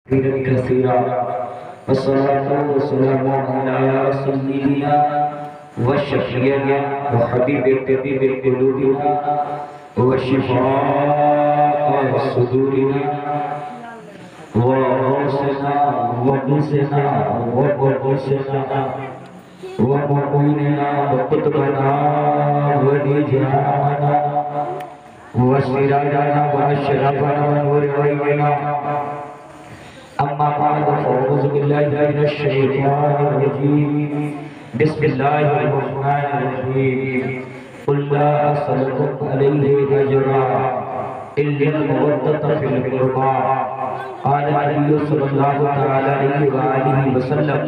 كثيرا والصلاة والسلام على سيدنا وشفيعنا وحبيب طبيب قلوبنا وشفاء صدورنا وغوثنا ومنسنا ومرسنا ومعيننا وقطبنا ونجامنا وسراجنا وأشرفنا ونور غيبنا. أما بعد فأعوذ بالله من الشيطان الرجيم. بسم الله الرحمن الرحيم. قل لا أسألكم عليه أجرا إلا المودة في القربى. قال النبي صلى الله عليه وآله وسلم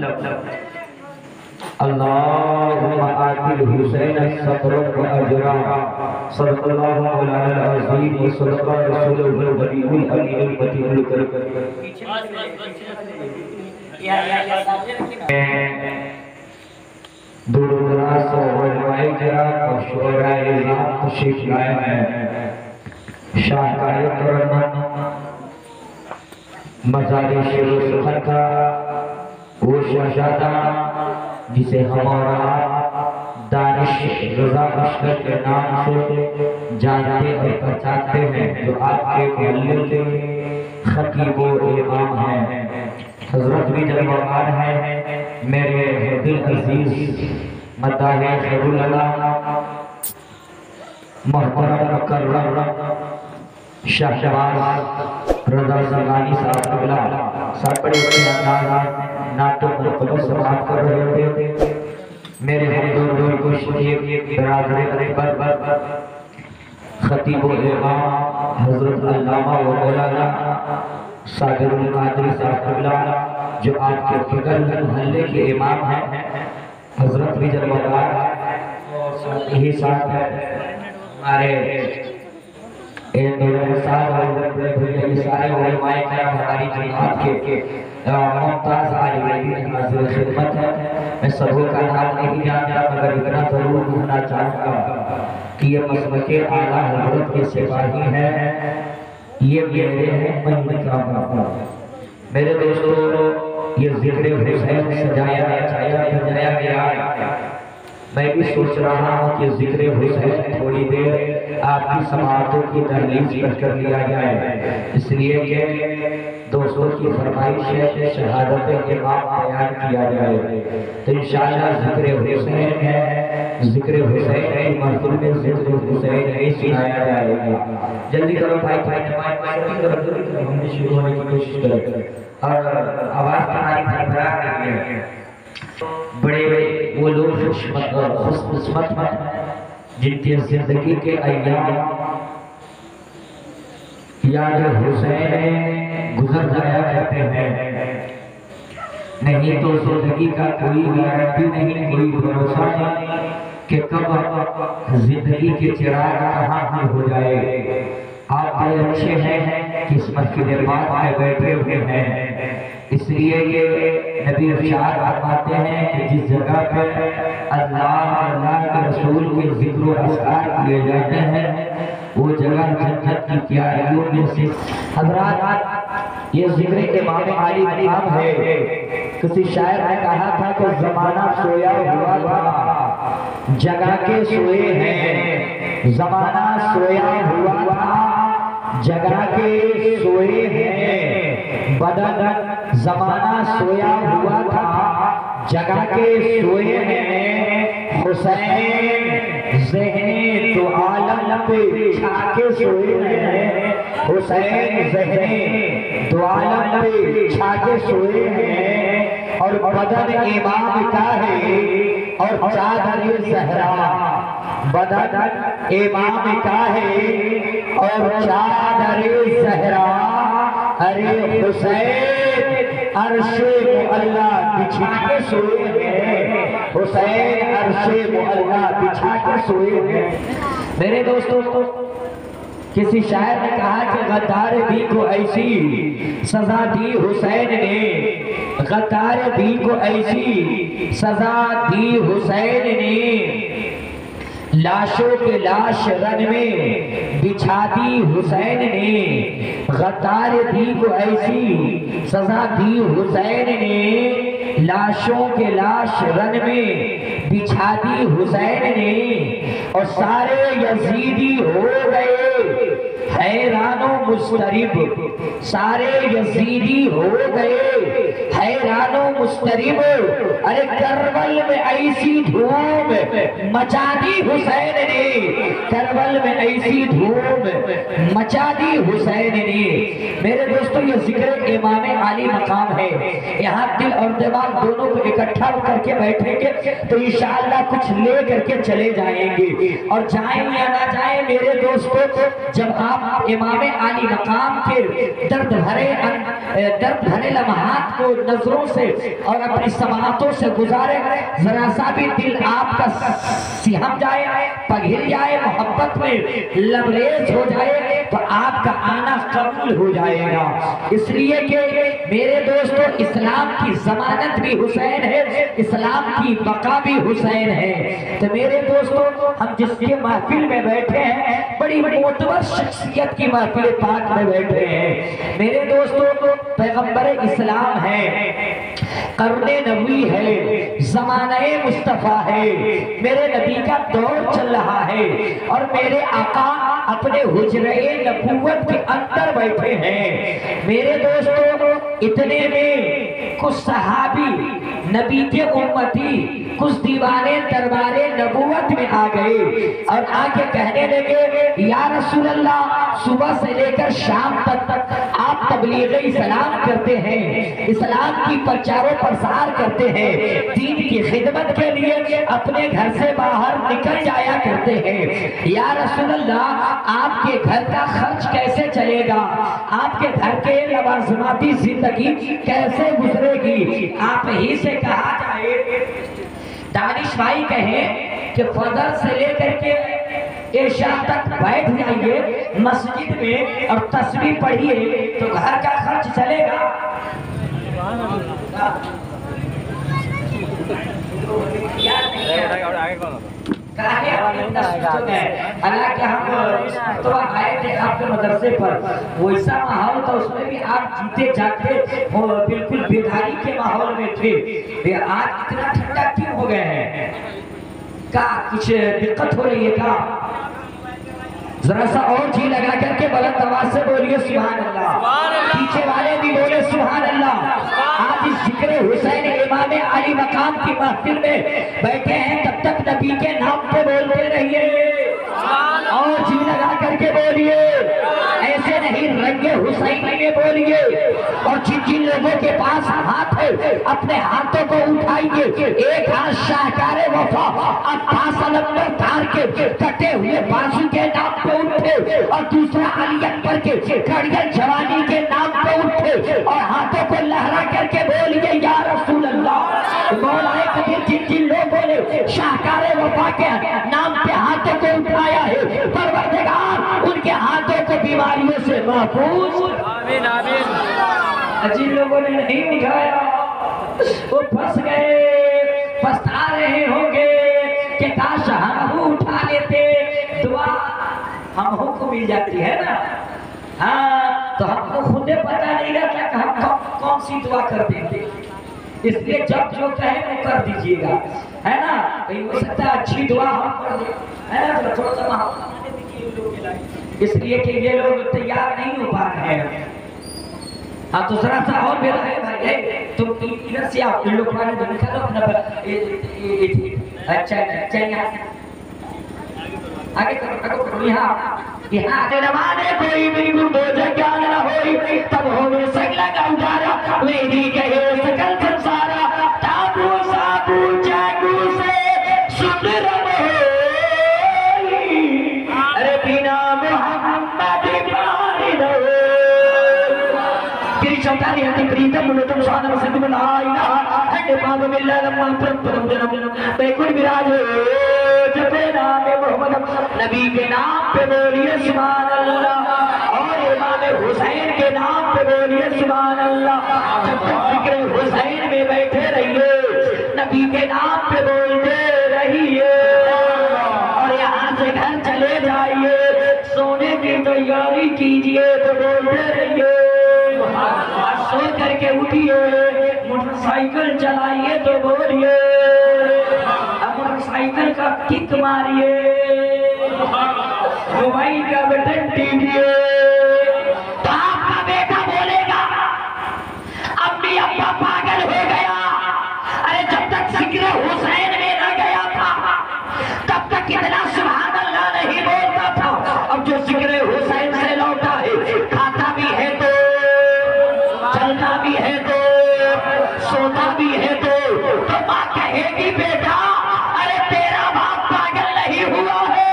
اللهم آت الحسين صبرا وأجرا. صدق الله مولانا العظيم وصدق رسوله النبي الأمين المتين الكريم. دور دراز سے علماء کرام اور شعراء اعظام تشریف لائے ہیں. شاہکار کرم مزار شیر و سخن کا وہ شہزادہ جسے ہمارا دانش رضا اشکر کے نام سے جانتے اور پہچانتے ہیں، جو آپ کے محلے کے خطیب و امام ہیں، حضرت بھی جلوہ ہیں. میرے دل عزیز مداح خیر اللہ محترم مکرم شاہ شہباز رضا زمانی صاحب قبلہ صاحب بڑے بڑے انداز نعتوں پر قلوب سماعت کر رہے تھے. میرے حضور کو شریف برادر اکبر خطیب و امام حضرت علامہ و مولانا صادق القادری صاحب قبلہ جو آپ کے فکر محلے کے امام ہیں، حضرت بھی جلوہ دار اور یہی ساتھ ہے ہمارے صاحب اور سارے علماء کرام ہماری جماعت کے ممتاز عالم دین حاضر خدمت ہے. میں سبوں کا نام نہیں جانتا مگر اتنا ضرور کہنا چاہوں گا کہ یہ مسلک اعلیٰ حضرت کے سپاہی ہیں. یہ میرے ہیں من کا موقع. میرے دوستو یہ ذکر حسین سجایا بجایا گیا. میں بھی سوچ رہا ہوں کہ ذکر حسین تھوڑی دیر آپ کی سماعتوں کی ترلیز پر کر لیا جائے، اس لیے کہ دوستوں کی فرمائش ہے کہ شہادت امام بیان کیا جائے. تو انشاءاللہ ذکر حسین ہے، ذکر حسین ہے، محفل میں ذکر حسین ہے سنایا جائے گا. جلدی کرو بھائی ہم نے شروع ہونے کی کوشش کریں اور آواز تمہاری بھربھرا رہی ہے. بڑے وہ لوگ خوش قسمت ہیں جن کی زندگی کے ایام یاد حسین گزر جایا کرتے ہیں. نہیں تو زندگی کا کوئی گارنٹی نہیں، کوئی بھروسہ نہیں کہ کب زندگی کے چراغ کہاں ہو جائے. آپ بڑے اچھے ہیں، قسمت کی نعمت میں بیٹھے ہوئے ہیں. اس لیے یہ نبی ارشاد فرماتے ہیں کہ جس جگہ پر اللہ کے رسول کے ذکر و اذکار کیے جاتے ہیں وہ جگہ جنت کی کیاریوں میں سے. حضرات یہ ذکر امام علی مقام ہے. کسی شاعر نے کہا تھا کہ زمانہ سویا ہوا تھا جگہ کے سوئے ہیں. زمانہ سویا ہوا تھا جگہ کے سوئے ہیں. بدن زمانہ سویا ہوا تھا جگہ کے سوئے ہیں. حسین ذہنی تو عالم پہ چھا کے سوئے ہیں. حسین ذہنی تو عالم پہ چھا کے سوئے ہیں. اور بدن امام کا ہے اور چادر زہرا. بدن امام کا ہے اور چادر زہرا. ارے حسین عرش معلا بچھا کے سوئے ہیں. حسین عرش معلا بچھا کے سوئے ہیں. میرے دوستو کسی شاعر نے کہا کہ غدار بھی کو ایسی سزا دی حسین نے. غدار بھی کو ایسی سزا دی حسین نے. لاشوں کے لاش رن میں بچھا دی حسین نے، غدار دی کو ایسی سزا دی حسین نے، لاشوں کے لاش رن میں بچھا دی حسین نے، اور سارے یزیدی ہو گئے حیران و مضطرب، سارے یزیدی ہو گئے حیران و مضطرب، ارے کربل میں ایسی دھوم مچا دی حسین نے، کربل میں ایسی دھوم مچا دی حسین نے۔ میرے دوستو یہ ذکر امام عالی مقام ہے، یہاں دل اور دماغ دونوں کو اکٹھا کر کے بیٹھیں گے تو انشاءاللہ کچھ لے کر کے چلے جائیں گے، اور جائیں یا نہ جائیں میرے دوستو، جب آپ امام عالی مقام کے درد بھرے لمحات کو نظروں سے اور اپنی سماعتوں سے گزارے، ذرا سا بھی دل آپ کا سہم جائے، پگھل جائے، محبت میں لبریز ہو جائے تو آپ کا آنا قبول ہو جائے گا۔ اس لیے کہ میرے دوستو اسلام کی ضمانت بھی حسین ہے، اسلام کی بقا بھی حسین ہے۔ تو میرے دوستو ہم جس کے محفل میں بیٹھے ہیں، بڑی معتبر شخصیت کی محفل پاک میں بیٹھے ہیں میرے دوستو، پیغمبر اسلام ہے، قرن نبوی ہے، زمانہ مصطفیٰ ہے، میرے نبی کا دور چل رہا ہے، اور میرے آقا اپنے حجرہ نبوت کے اندر بیٹھے ہیں۔ میرے دوستو اتنے میں کچھ صحابی نبی کے امتی، کچھ دیوانے دربار نبوت میں آ گئے اور آ کے کہنے لگے یا رسول اللہ، صبح سے لے کر شام تک آپ تبلیغ اسلام کرتے ہیں، اسلام کی پرچار و پرسار کرتے ہیں، دین کی خدمت کے لیے اپنے گھر سے باہر نکل جایا کرتے ہیں، یا رسول اللہ آپ کے گھر کا خرچ کیسے چلے گا، آپ کے گھر کے لوازماتی زندگی کیسے گزرے گی، آپ ہی سے کہا جائے۔ دانش بھائی کہیں کہ فجر سے لے کر کے عشاء تک بیٹھ جائیے مسجد میں اور تسبیح پڑھیے تو گھر کا خرچ چلے گا۔ حالانکہ ہم تو آئے تھے آپ کے مدرسے پر، ویسا ماحول تھا، اس میں بھی آپ جیتے جاگتے بالکل بیداری کے ماحول میں تھے، آج اتنا ٹھنڈا کیوں ہو گئے ہیں؟ کیا کچھ دقت ہو رہی ہے کیا؟ ذرا سا اور جی لگا کر کے بلند آواز سے بولیے سبحان اللہ، پیچھے والے بھی بولے سبحان اللہ۔ آپ اس ذکر حسین امام علی مقام کی محفل میں بیٹھے ہیں، تب تک نبی کے نام پہ بولتے رہیے اور جی لگا کر کے بولیے، ایسے نہیں رنگ حسینی میں بولیے، اور جن جن لوگوں کے پاس ہاتھ ہے اپنے ہاتھوں کو اٹھائیے، ایک ہاتھ شاہکار وفا عباس علمبر تار کے کٹے ہوئے بازو کے نام پہ اٹھے، اور دوسرا علی اکبر کے کھڑیل جوانی کے نام پہ اٹھے، اور ہاتھوں کو لہرا کر کے بولیے یا رسول اللہ۔ مولا قدیر جن جن لوگوں نے شاہکار وفا کے نام پہ ہاتھوں کو اٹھایا ہے، پروردگار ان کے ہاتھوں کو بیماریوں سے محفوظ، آمین آمین۔ جن لوگوں نے نہیں اٹھایا وہ پھنس گئے، پچھتا رہے ہوں گے کہ کاش ہم اٹھا لیتے، دعا ہم کو مل جاتی ہے نا، ہاں تو ہم کو خود پتہ نہیں رہتا کہ ہم کون سی دعا کرتے ہیں، اس لیے جب جو کہیں وہ کر دیجئے گا، ہے نا؟ کہیں ہو سکتا ہے اچھی دعا ہم کر دیں، ہے نا؟ تھوڑا سا ماحول اس لیے کہ یہ لوگ تیار نہیں ہو پا رہے ہیں۔ اب دوسرا سا اور بھی رہے بھائی، تم ادھر سے آپ لوگ والے جو نکالو اپنا اچھا یہاں آگے کرو، یہاں نمانے کوئی بھی بوجھ جان نہ ہوئی، تب ہوئے سگلا کا اجارا میری کہے سکل سنسارا، تابو سابو جاگو سے سندر ہوئی، ارے بینا محمد پانی نہ تیری شوکانی ہتی پریتم ملتم شانم سدم لا الہ ہنڈ پاگ ملہ لما پرم پرم جنم بے کل براج جبے نام محمد، نبی کے نام پہ بولیے سبحان اللہ، اور امام حسین کے نام پہ بولیے سبحان اللہ۔ جب تک ذکر حسین میں بیٹھے رہیے، نبی کے نام پہ بولتے رہیے، اور तैयारी कीजिए तो बोलते रहिए, सो करके उठिए, मोटरसाइकिल चलाइए तो बोलिए, मोटरसाइकिल का किक मारिए, मोबाइल का बटन टीपिए। तो आपका बेटा बोलेगा अम्मी अब्बा पागल हो गया, अरे जब तक जिक्र हुसैन में न गया था तब तक कितना सुभान अल्लाह नहीं बोलता था। अब जो जिक्र हुसैन से लौटा है, खाता भी है तो, चलता भी है तो, सोता भी है तो माँ कहेगी बेटा अरे तेरा बाप पागल नहीं हुआ है,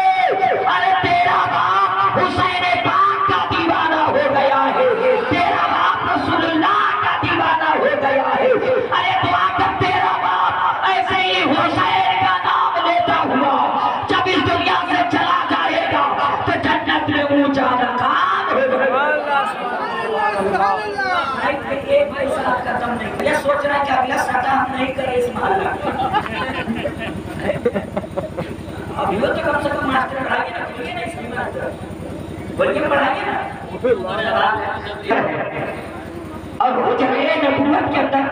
अरे तेरा बाप हुसैन पाक का दीवाना हो गया है, तेरा बाप रसूलुल्लाह का दीवाना हो गया है। अरे दुआ कर तेरा बाप ऐसे ही हुसैन का नाम लेता हुआ जब इस दुनिया से चला जाएगा तो जन्नत में ऊंचा मकाम होगा। एक पैसा खत्म नहीं, ये सोच रहा है कि अगला साटा हम नहीं करें इस मोहल्ला। अब यो तो कम से कम मास्टर पढ़ाइए ना, बोलिए ना इसकी मास्टर, बोलिए पढ़ाइए ना। और हुजरे नबूवत के अंदर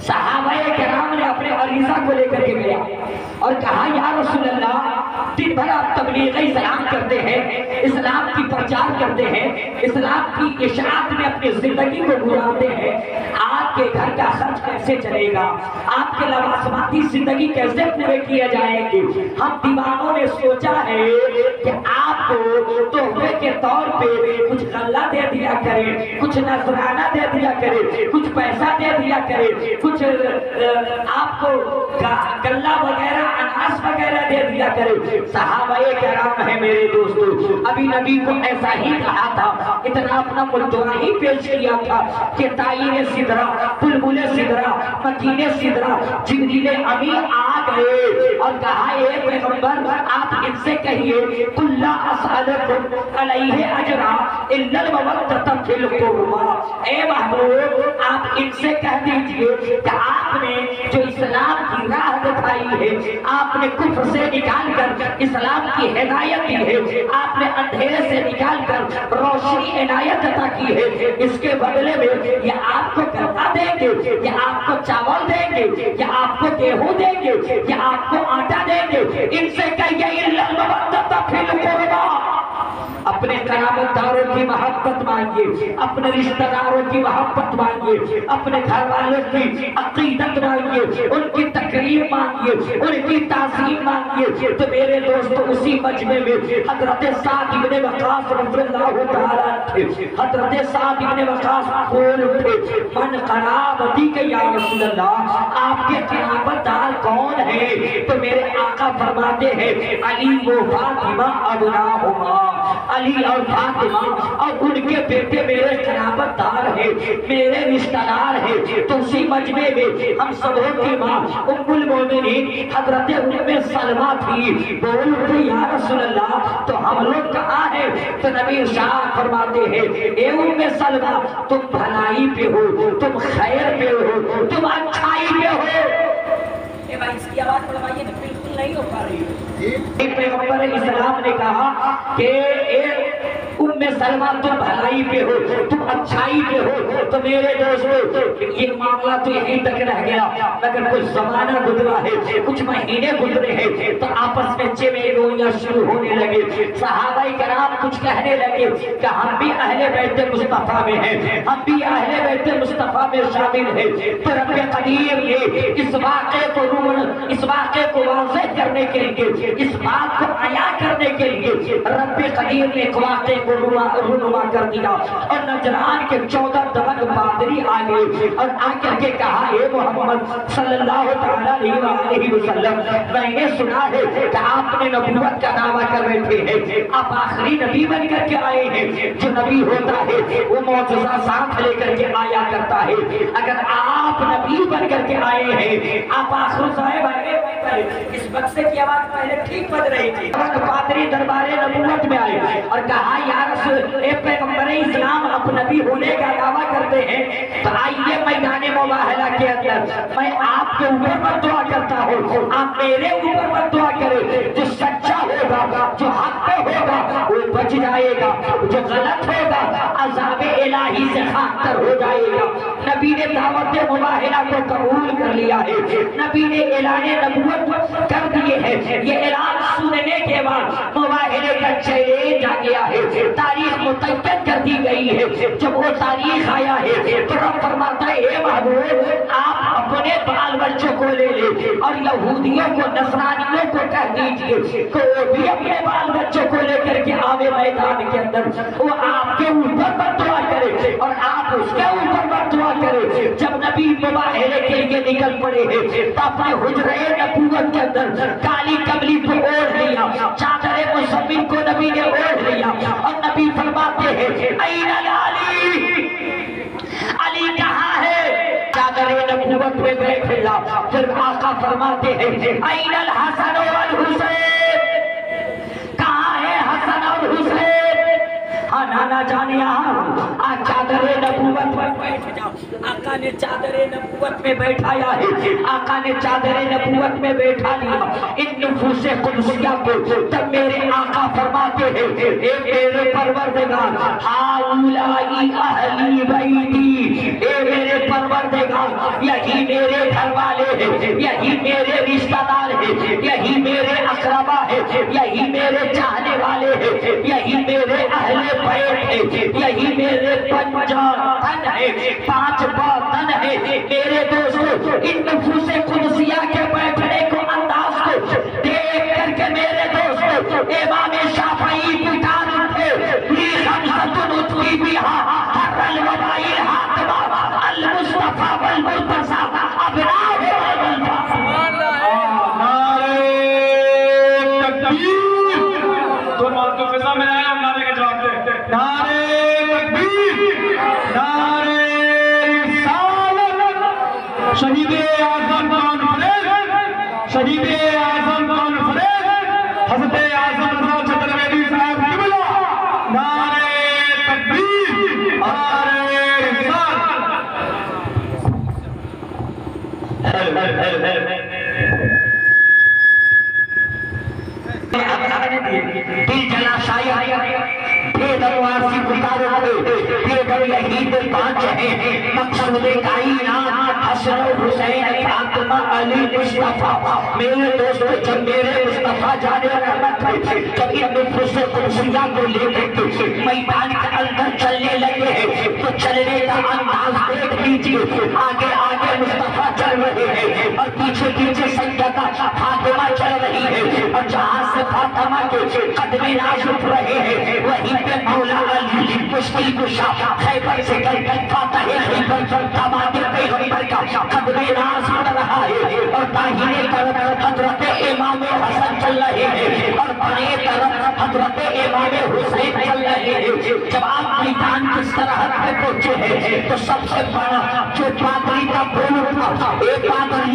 सहाबाए किराम ने अपने अरीसा को लेकर के गया और कहा या रसूल अल्लाह, दिन भर आप तबलीग इस्लाम करते हैं, इस्लाम की प्रचार करते हैं, इस्लाम की इशाअत में अपनी जिंदगी को गुजारते हैं, आपके घर का खर्च कैसे चलेगा, आपके लवाजमाती जिंदगी कैसे पूरे किए जाएंगे। हम दीवानों ने सोचा है कि आपको तोहफे के तौर पे कुछ गल्ला दे दिया करें, कुछ नजराना दे दिया करें, कुछ पैसा दे दिया करें, कुछ आपको गल्ला वगैरह अनाज वगैरह दे दिया करे। सहाबाए किराम है मेरे दोस्तों, अभी नबी को ऐसा ही कहा था, इतना अपना मुद्दा ही पेश किया था कि ताईने सिदरा, बुलबुले सिदरा, मकीने सिदरा, जिब्रीले अमीन आ गए और कहा ए पैगंबर आप इनसे कहिए कुल्ला असअलकुम अलैहि अजरा इल्लल मवद्दत फिल कुर्बा। ए महबूब आप इनसे कह दीजिए कि आपने जो इस्लाम की राह दिखाई है, आपने कुफ्र से निकाल कर इस्लाम की हिदायत दी है, आपने अंधेरे से निकाल कर रोशनी इनायत अता की है, इसके बदले में ये आपको गल्ला देंगे, ये आपको चावल देंगे, ये आपको गेहूं देंगे, ये आपको आटा देंगे। इनसे कहिए इल्लल मवद्दत फिल कुर्बा, अपने करामतदारों की मोहब्बत मांगिए, अपने रिश्तेदारों की मोहब्बत मांगिए, अपने घर वालों की अकीदत मांगिए, उनकी तकरीम मांगिए, उनकी ताज़ीम मांगिए। तो मेरे दोस्तों उसी मजमे में हजरत साद इब्ने वक़ास रज़ियल्लाहु ताला थे, हजरत साद इब्ने वक़ास बोल उठे मन कराबती के या रसूल अल्लाह, आपके करामतदार कौन है? तो मेरे आका फरमाते हैं अली व फातिमा अबनाहुमा, अली और फातिमा और उनके बेटे मेरे करामतदार हैं, मेरे रिश्तेदार हैं। तो उसी मजमे में हम सबों की माँ उम्मुल मोमिनीन हजरत उम्मे सलमा थी, बोल उठी या रसूल अल्लाह तो हम लोग कहाँ हैं? तो नबी इरशाद फरमाते हैं ए उम्मे सलमा तुम भलाई पे हो, तुम खैर पे हो, तुम अच्छाई पे हो। ए भाई इसकी आवाज बढ़वाइए ना, बिल्कुल नहीं हो पा रही है। पैगंबर इस्लाम ने कहा कि उम्मे सलमा तुम भलाई पे हो, तुम अच्छाई पे हो। तो मेरे दोस्तों ये मामला तो यहीं तक रह गया, मगर कुछ जमाना गुजरा है, कुछ महीने गुजरे हैं तो आपस में चेमेगोइयां शुरू होने लगे। सहाबाए किराम कुछ कहने लगे कि हम भी अहले बैत मुस्तफा में हैं, हम भी अहले बैत मुस्तफा में शामिल हैं। तो रब कदीर ने इस वाक़े को वाज़ेह करने के लिए, इस बात को आया करने के लिए रब कदीर ने एक वाक़े को रुनुमा कर दिया और नजरान के 14 दबंग पादरी आ गए और आकर के कहा ए मोहम्मद सल्लल्लाहु अलैहि वसल्लम, मैंने सुना है कि आपने नबूवत का दावा कर बैठे हैं, आप आखिरी नबी बन करके आए हैं। जो नबी होता है वो मौजज़ा साथ लेकर के आया करता है, अगर आप नबी बन करके आए हैं, आप आखिर साहिब आए, इस बक्से की आवाज पहले ठीक बज रही थी। पादरी दरबारे नबूवत में आए और कहा या रसूल ए पैगंबर इस्लाम आप नबी होने का दावा करते हैं, तो आइए मैदान मुबाहला के अंदर मैं आपके ऊपर बद्दुआ करता हूँ, आप मेरे ऊपर बद्दुआ करें। जो सच्चा होगा, जो हक पे होगा वो बच بچ جائے گا، جو غلط ہوگا عذاب الہی سے خاکتر ہو جائے گا۔ نبی نے دعوت مباہلہ کو قبول کر لیا ہے، نبی نے اعلان نبوت کر دیے ہیں۔ یہ اعلان سننے کے بعد مباہلے کا چیلنج آ گیا ہے، تاریخ متعین کر دی گئی ہے۔ جب وہ تاریخ آیا ہے تو رب فرماتا ہے اے محبوب آپ اپنے بال بچوں کو لے لیں اور یہودیوں کو نصرانیوں کو کہہ دیجئے کہ وہ بھی اپنے بال بچوں کو لے کر کے آوے میدان کے اندر، وہ آپ کے اوپر بددعا کرے اور آپ اس کے اوپر بددعا کرے۔ جب نبی مباہلے کے لیے نکل پڑے ہیں تو اپنے حجرہ نبوت کے اندر کالی کملی کو اوڑھ لیا، چادر مزمل کو نبی نے اوڑھ لیا اور نبی فرماتے ہیں این علی، علی کہاں ہے؟ چادر نبوت میں بیٹھ گیا۔ پھر آقا فرماتے ہیں این الحسن والحسین، کہاں ہے حسن اور حسین؟ ہاں نانا جان یہاں چادر نبوت میں بیٹھ جاؤ۔ آقا نے چادر نبوت میں بیٹھایا ہے، آقا نے چادر نبوت میں بیٹھا لیا ان نفوس قدسیہ کو۔ تب میرے آقا فرماتے ہیں اے میرے پروردگار ہؤلائی اہلی بیتی، اے میرے پروردگار یہی میرے گھر والے ہیں، یہی میرے رشتہ دار ہیں، یہی میرے اقربا ہیں، یہی میرے چاہنے والے ہیں، یہی میرے اہل بیت ہیں، یہی میرے تن ہے، 5 باطن ہے۔ میرے دوستو ان نفوس قدسیہ کے بیٹھنے کو انداز کو دیکھ کر کے میرے دوستو امام شافعی پٹان اٹھے لی خمسۃ نطفی بہا حر الوبائی الحاطبہ المصطفیٰ والمرتضیٰ ابناء والفاظ۔ نعرہ تکبیر، دونوں بات کو فضا میں آیا، ہم نعرے کا جواب دیں۔ نعرہ تکبیر، نعرہ رسالت، شہید اعظم کانفرنس، شہید اعظم کانفرنس حضرت اعظم رضا چترویدی صاحب قبلہ، نعرہ تکبیر، نعرہ رسالت۔ دل جلا شاید بے دروازی گزاروں پہ بے در یہید 5 ہیں، مقصود کائنات حسن و حسین فاطمہ علی مصطفیٰ۔ میرے دوستو جب میرے مصطفیٰ جانے رحمت ہے، جب ان نفوس قدسیہ کو لے کے میدان کے اندر چلنے لگے ہیں تو چلنے کا انداز دیکھ لیجئے، آگے آگے مصطفیٰ چل رہے ہیں اور پیچھے پیچھے سیدہ فاطمہ چل رہی ہے، اور جہاں سے فاطمہ کے قدم ناز اٹھ رہے ہیں وہیں پہ مولا علی مشکل کشا خیبر سے کر فاتح خیبر داماد پیغمبر کا قدم ناز پڑ رہا ہے، اور داہنے طرف حضرت امام حسن چل رہے ہیں اور بائیں طرف حضرت امام حسین چل رہے ہیں۔ جب آپ میدان کی سرحد پہ پہنچے ہیں تو سب سے بڑا جو پادری کا بول تھا، ایک پادری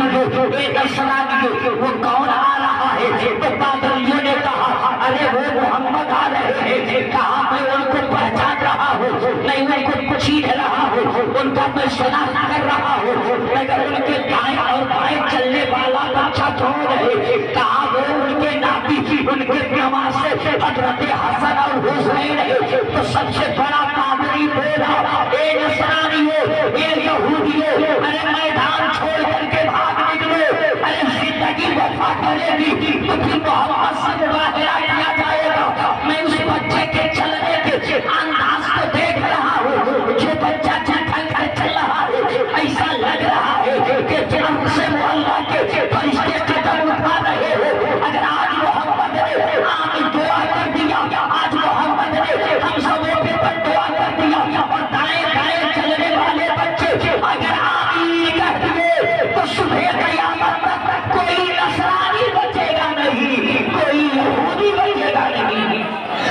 ایک نصرانی، وہ کون آ رہا ہے؟ تو پادریوں نے کہا ارے وہ محمد آ رہے ہیں۔ کہا میں ان کو پہچان رہا ہوں، میں ان کو پوچھ رہا ہوں، ان کا میں شناخت کر رہا ہوں، مگر ان کے دائیں اور بائیں چلنے والا بچہ کون ہے؟ کہا وہ ان کے نابی، ان کے نماز سے حضرت حسن اور حسین ہے۔ تو سب سے بڑا پادری بولا اے نصرانیوں، اے یہودیوں، ارے میدان چھوڑ کر کے بھاگ نکلو، ارے زندگی وفا کرے گی تو پھر محمد سے مباہلہ کیا جائے گا۔ میں اس بچے کے چلنے کے انداز کو دیکھ رہا ہوں، جو بچہ چل کر چل رہا ہے ایسا لگ رہا ہے کہ جنم سے اللہ کے فرشتے قدم اٹھا رہے ہو۔ اگر آج محمد نے آمین دعا کر دیا، آج محمد نے ہم سبوں کے پر دعا کر دیا اور دائیں دائیں چلنے والے بچے اگر آمین کہہ دیے تو صبح قیامت تک کوئی نصرانی بچے گا نہیں، کوئی یہودی بچے گا نہیں۔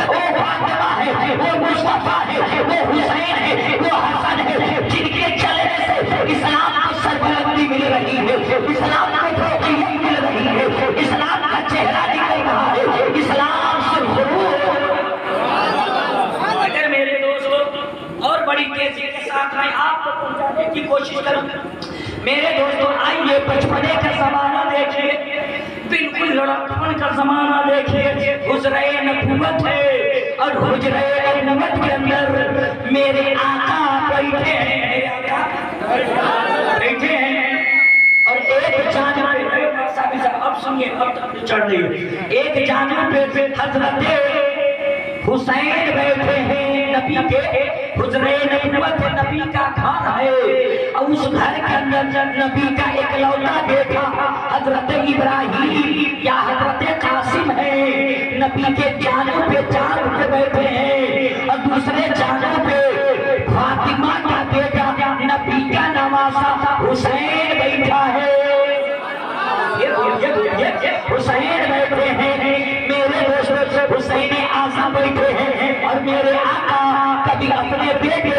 وہ فاطمہ ہے، وہ مصطفیٰ ہے، وہ حسین ہے، وہ حسن ہے، جن کے چلنے سے اسلام کو سربلندی مل رہی ہے، اسلام کو فوقیت مل رہی ہے، اسلام کا چہرہ نکل رہا ہے، اسلام سرخرو۔ اگر میرے دوستو اور بڑی تیزی کے ساتھ میں آپ کو پہنچانے کی کوشش کروں، میرے دوستو آئیے بچپنے کا زمانہ دیکھیے، بالکل لڑکپن کا زمانہ دیکھیے، حجرہ نبوت ہے اور حجرے نبوت کے اندر میرے آقا بیٹھے ہیں، اور ایک جانب پہ اب سنیے، اب تک چڑھ رہی ہے، ایک جانب پہ حضرت حسین بیٹھے ہیں، نبی کے حجرے نبوت نبی کا گھر ہے، اور اس گھر کے اندر نبی کا اکلوتا بیٹا حضرت ابراہیم یا حضرت قاسم ہے، نبی کے جانب پہ جانب پہ بیٹھے ہیں، اور دوسرے جانب پہ فاطمہ کا بیٹا نبی کا نواسا حسین بیٹھا ہے، حسین بیٹھے ہیں، میرے دوست حسین اعظم بیٹھے ہیں، اور میرے آقا کبھی اپنے بیٹے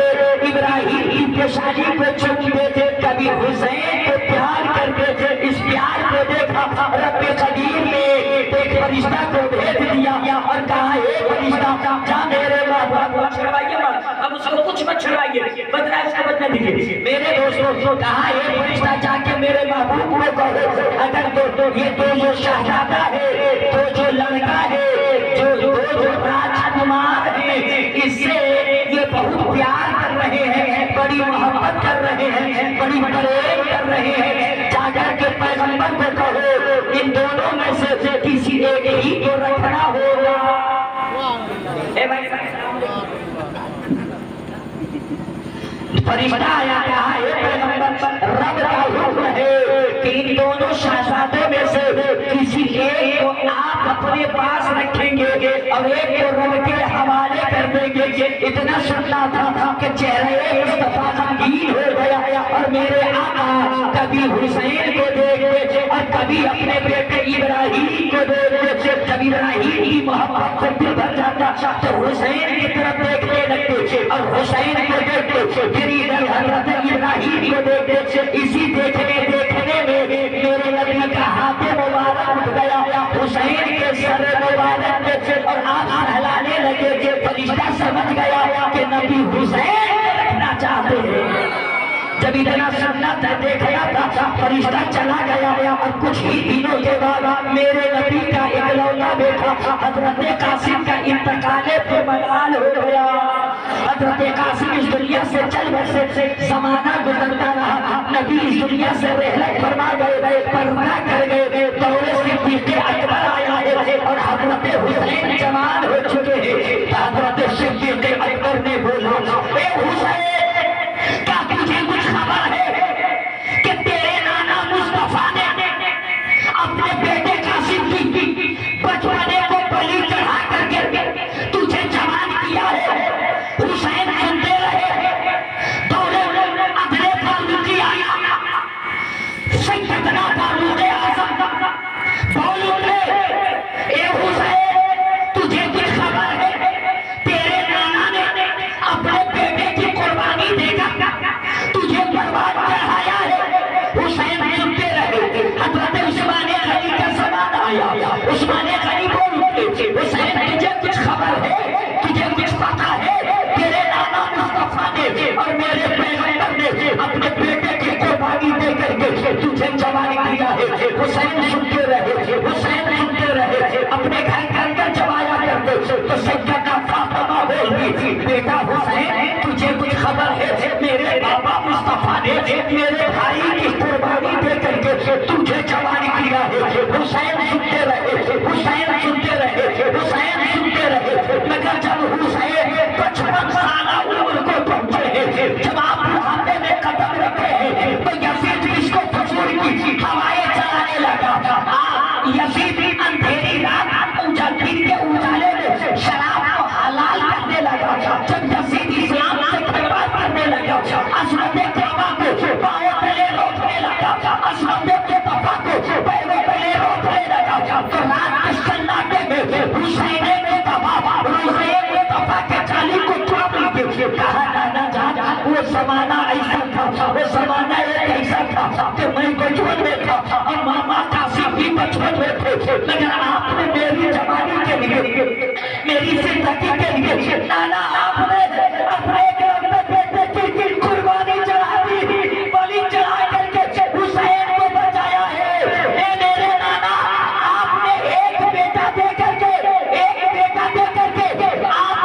ابراہیم کے شادی کو چومتے تھے، کبھی حسین کو پیار کرتے تھے، اس پیار کو دیکھا رب قدیر نے ایک فرشتہ کو بھیج دیا اور کہا اے فرشتہ جا میرے محبوب کو چھڑوائیے مت، اب اس کو کچھ مت چھڑوائیے، بدلا اس کو بدلا دیجیے، میرے دوستوں کہا اے فرشتہ جا کے میرے محبوب کو کہو اگر یہ تو جو شہزادہ ہے، تو جو لڑکا ہے، جو راجکمار ہے، اس سے یہ بہت پیار کر رہے ہیں، بڑی محبت کر رہے ہیں، بڑی پرہیز کر رہے ہیں، جا کر کے پیغمبر کو کہو ان دونوں میں سے کسی ایک ہی کو رکھنا ہوگا۔ فرشتہ آیا کہا ہے پیغمبر رب کا حکم ہے کہ ان دونوں شہزادوں میں سے کسی ایک کو آپ اپنے پاس رکھیں گے اور ایک کو رب کے حوالے کر دیں گے۔ اتنا سننا تھا کہ چہرہ مصطفیٰ غمگین ہو گیا اور میرے آقا کبھی حسین کو دیکھتے اور کبھی اپنے بیٹے ابراہیم کو دیکھتے، جب ابراہیم کی محبت سے دل بھر جاتا تو حسین کی طرف دیکھنے لگتے اور حسین کو دیکھتے، پھر حضرت ابراہیم کو دیکھتے، اسی دیکھنے میں میرے نبی کا ہاتھ مبارک اٹھ گیا حسین کے سر مبارک میں اور آنکھ ہلانے لگے کہ فرشتہ سمجھ گیا کہ نبی حسین رکھنا چاہتے ہیں۔ جب اتنا سننا تھا دیکھا تھا فرشتہ چلا گیا اور کچھ ہی دنوں کے بعد میرے نبی کا اکلوتا بیٹا حضرت قاسم کا انتقال پہ منال ہو گیا۔ حضرت قاسم اس دنیا سے چل بسے زمانہ گزرتا رہا، نبی اس دنیا سے رحلت فرما گئے، پردہ کر گئے، دور صدیق اکبر آیا ہے اور حضرت حسین جوان ہو چکے ہیں۔ حضرت صدیق اکبر نے بولا اے حسین کیا تجھے کچھ خبر ہے کہ تیرے نانا مصطفیٰ نے اپنے بیٹے قاسم کی بچپنے کو بلی چڑھا کر کے تجھے جوان کیا ہے؟ حسین سنتے رہے، دورے اپنے فاروقی آیا، سیدنا فاروق اعظم بول اٹھے اے حسین تجھے کچھ خبر ہے تیرے نانا نے اپنے بیٹے کی قربانی دے کر تجھے برباد چڑھایا ہے؟ حسین سنتے رہے۔ حضرت عثمان غنی کا زمان آیا، عثمان غنی بول اٹھے حسین تجھے کچھ خبر ہے، تجھے کچھ پتا ہے تیرے نانا مصطفیٰ نے اور میرے پیغمبر نے اپنے بیٹے کی قربانی دے کر کے تجھے جوان کیا ہے؟ حسین سنتے رہے، حسین سنتے رہے، اپنے گھر گھر جب آیا کرتے تو سیدنا فاطمہ بولتی بیٹا حسین تجھے کچھ خبر ہے میرے بابا مصطفیٰ نے میرے بھائی کی قربانی دے کر کے تجھے جوان کیا ہے؟ حسین سنتے رہے، حسین سنتے رہے، حسین سنتے رہے، مگر جب حسین 55 سالہ عمر کو پہنچے ہیں، جب آپ بڑھاپے میں قدم رکھے ہیں تو یزید اس کو فضول کی ہوائیں چلانے لگا۔ یزید اندھیری رات دن کے اجالے میں شراب کو حلال کرنے لگا۔ جب یزید اسلام سے خلوت کرنے لگا، عظمت کعبہ کو پاؤں تلے روکنے لگا، عظمت مصطفیٰ کو پیروں تلے روکنے لگا، تو رات کے سناٹے میں حسین مصطفیٰ کے چالی کو تھام لیے کہا نانا جان وہ زمانہ ایسا تھا، وہ زمانہ ایسا تھا کہ میں بچپن میں تھا اور ماما قاسم بھی بچپن میں تھے، مگر آپ نے میری جوانی کے لیے، میری زندگی کے لیے نانا آپ نے اپنے بیٹے کی قربانی چڑھا دی، بلی چڑھا کر کے حسین کو بچایا ہے۔ اے میرے نانا آپ نے ایک بیٹا دے کر کے آپ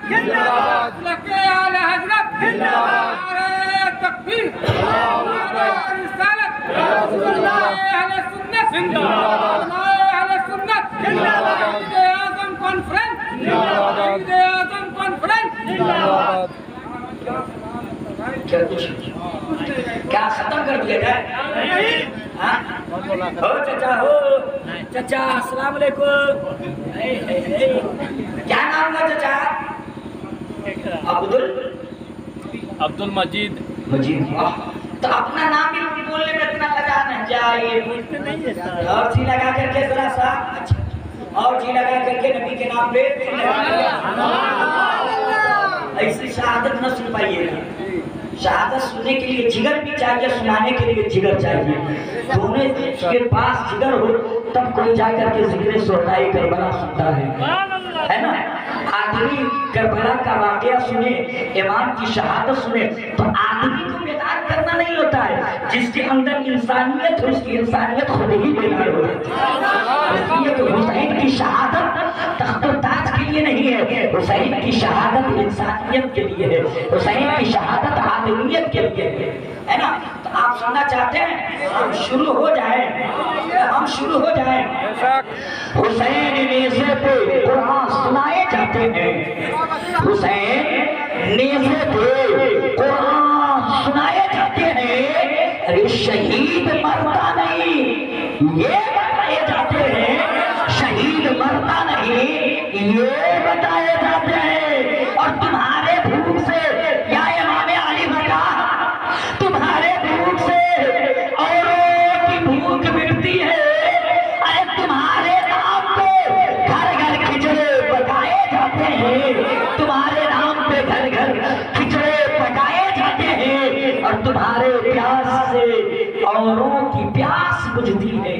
लके आले हजरत नारे तकबीर नारे रिसालत अहले सुन्नत जिंदाबाद अहले सुन्नत जिंदाबाद वज़ीर-ए-आज़म कॉन्फ्रेंस जिंदाबाद वज़ीर-ए-आज़म कॉन्फ्रेंस जिंदाबाद क्या खत्म कर दिया जाए? हो चाचा हो चाचा अस्सलाम वालेकुम। क्या नाम है चाचा? अब्दुल मजीद। मजीद। तो अपना नाम भी बोलने में इतना लगा ना जाए। और जी लगा करके जरा सा अच्छा और जी लगा करके नबी के नाम पे ऐसी शहादत न सुन पाइएगा। शहादत सुनने के लिए जिगर भी चाहिए, सुनाने के लिए जिगर चाहिए। दोनों के पास जिगर हो तब कोई जाकर के जिक्र सोहदाए करबला सुनता है ना। आदमी करबला का वाकया सुने, इमाम की शहादत सुने तो आदमी को बेदार करना नहीं होता है। जिसके अंदर इंसानियत है उसकी इंसानियत खुद ही बेदार हो जाती है। इसलिए तो हुसैन की शहादत तख्त-ओ-ताज के लिए नहीं है, हुसैन की शहादत इंसानियत के लिए है, हुसैन की शहादत आदमियत के लिए है ना। तो आप सुनना चाहते हैं हम शुरू हो जाए, हम शुरू हो जाए। हुसैन नेज़े पे कुरान सुनाए जाते हैं, हुसैन नेज़े पे कुरान सुनाए जाते हैं। अरे शहीद मरता नहीं ये बताए जाते हैं, शहीद मरता नहीं ये बताए जाते हैं। और तुम्हारे भूख से या इमाम अली बता तुम्हारे भूख से औरों की भूख मिटती है। अरे तुम्हारे नाम पे घर घर खिचड़े पकाए जाते हैं, तुम्हारे नाम पे घर घर खिचड़े पकाए जाते हैं। और तुम्हारे प्यास से औरों की प्यास बुझती है।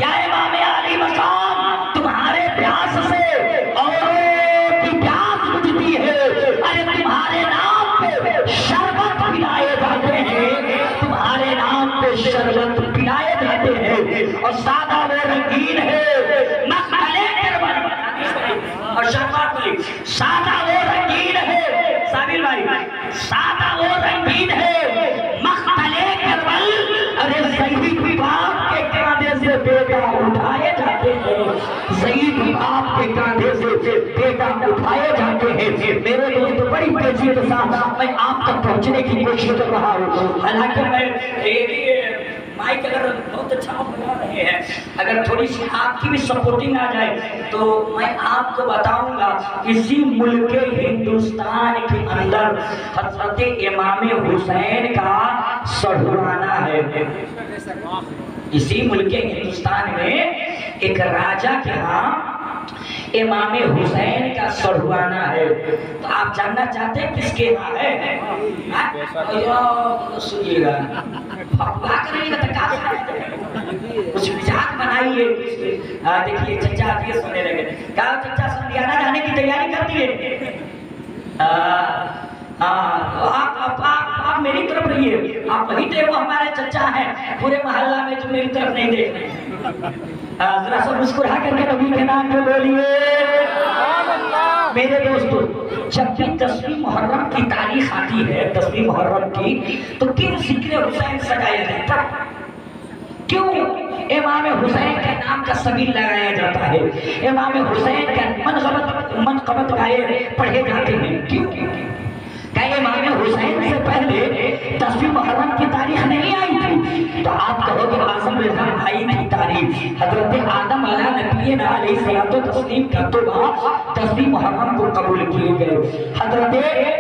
या इमाम अली मकाम तुम्हारे प्यास से औरों की प्यास बुझती है। अरे तुम्हारे नाम पे शरबत पिलाए जाते हैं, तुम्हारे नाम पे शरबत पिलाए जाते हैं। और सादा वो रंगीन है मखमले करबल और शरबत में सादा वो रंगीन है साबिर भाई, सादा वो रंगीन है मखमले करबल। अरे शहीद बाप के कांधे से बेटा उठाए जाते हैं, शहीद बाप के कांधे से बेटा उठाए जाते हैं। मेरे दोस्त बड़ी तेजी के साथ मैं आप तक पहुंचने की कोशिश कर रहा हूँ। हालांकि मैं माइक अगर बहुत अच्छा बना रहे हैं, अगर थोड़ी सी आपकी भी सपोर्टिंग आ जाए तो मैं आपको बताऊंगा इसी मुल्क हिंदुस्तान के अंदर हज़रत इमाम हुसैन का सढ़ुआना है। इसी मुल्क हिंदुस्तान में एक राजा के यहाँ इमाम हुसैन का सढ़ुआना है। तो आप जानना चाहते हैं किसके यहाँ है? सुनिएगा कुछ विचार बनाइए। देखिए चचा ये सुनने लगे, क्या चचा संधियाना जाने की तैयारी कर दिए? आप मेरी तरफ रहिए, आप वही थे वो हमारे चचा हैं पूरे मोहल्ला में जो मेरी तरफ नहीं देख रहे। जरा सा मुस्कुरा करके नबी के नाम पे बोलिए। मेरे दोस्तों जब भी 10वीं मुहर्रम की तारीख आती है, 10वीं मुहर्रम की, तो क्यों जिक्र हुसैन सजाया जाता है? क्यों इमाम हुसैन के नाम का सबील लगाया जाता है? इमाम हुसैन का मनक़बत गाए पढ़े जाते हैं क्यों? क्या इमाम हुसैन से पहले 10वीं मुहर्रम की तारीख नहीं आई थी? तो आप कहोगे आज़म रज़ा आई थी तारीख। हज़रत आदम अलैहिस्सलाम का तो 10वीं मुहर्रम को कबूल किए गए। हज़रत